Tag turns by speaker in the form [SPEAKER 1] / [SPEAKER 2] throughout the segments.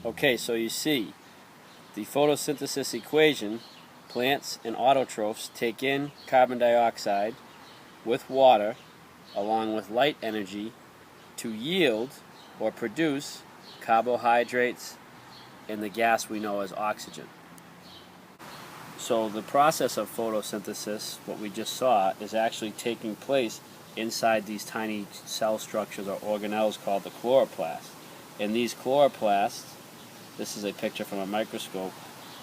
[SPEAKER 1] Okay, so you see, the photosynthesis equation, plants and autotrophs take in carbon dioxide with water along with light energy to yield or produce carbohydrates and the gas we know as oxygen. So the process of photosynthesis, what we just saw, is actually taking place inside these tiny cell structures or organelles called the chloroplasts. And these chloroplasts, this is a picture from a microscope,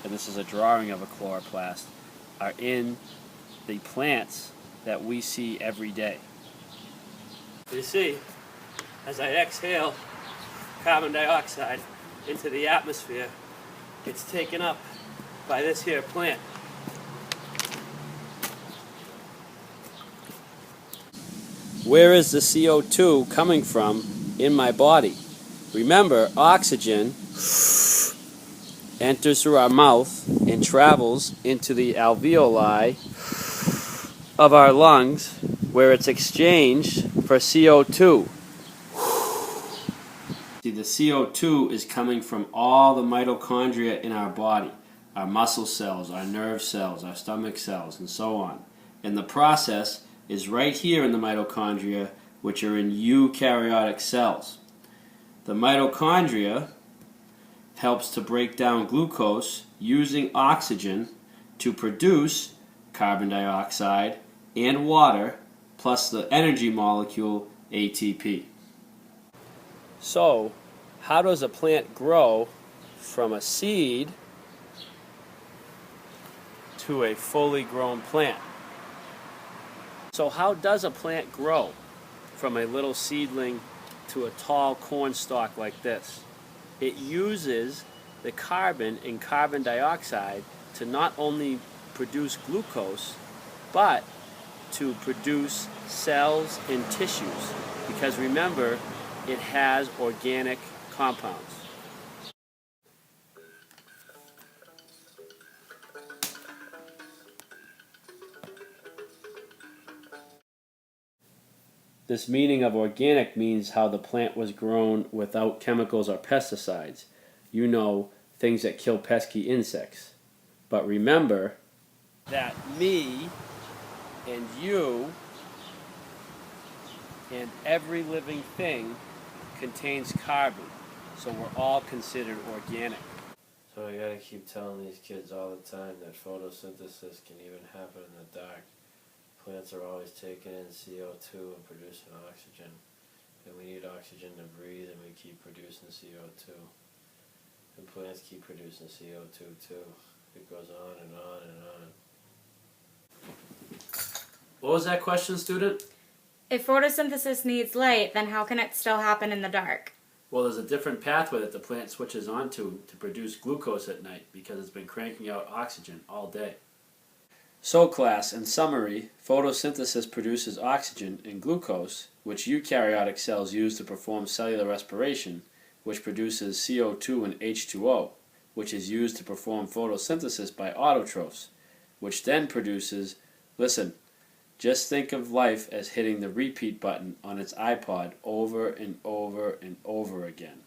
[SPEAKER 1] and this is a drawing of a chloroplast, are in the plants that we see every day. You see, as I exhale carbon dioxide into the atmosphere, it's taken up by this here plant. Where is the CO2 coming from in my body? Remember, oxygen enters through our mouth and travels into the alveoli of our lungs, where it's exchanged for CO2. See, the CO2 is coming from all the mitochondria in our body, our muscle cells, our nerve cells, our stomach cells, and so on. And the process is right here in the mitochondria, which are in eukaryotic cells. The mitochondria helps to break down glucose using oxygen to produce carbon dioxide and water, plus the energy molecule ATP. So, how does a plant grow from a seed to a fully grown plant? So how does a plant grow from a little seedling to a tall corn stalk like this? It uses the carbon in carbon dioxide to not only produce glucose, but to produce cells and tissues. Because remember, it has organic compounds. This meaning of organic means how the plant was grown without chemicals or pesticides. You know, things that kill pesky insects. But remember that me and you and every living thing contains carbon. So we're all considered organic. So I gotta keep telling these kids all the time that photosynthesis can even happen in the dark. Plants are always taking in CO2 and producing oxygen. And we need oxygen to breathe, and we keep producing CO2. And plants keep producing CO2 too. It goes on and on and on. What was that question, student?
[SPEAKER 2] If photosynthesis needs light, then how can it still happen in the dark?
[SPEAKER 1] Well, there's a different pathway that the plant switches onto to produce glucose at night because it's been cranking out oxygen all day. So class, in summary, photosynthesis produces oxygen and glucose, which eukaryotic cells use to perform cellular respiration, which produces CO2 and H2O, which is used to perform photosynthesis by autotrophs, which then produces, listen, just think of life as hitting the repeat button on its iPod over and over and over again.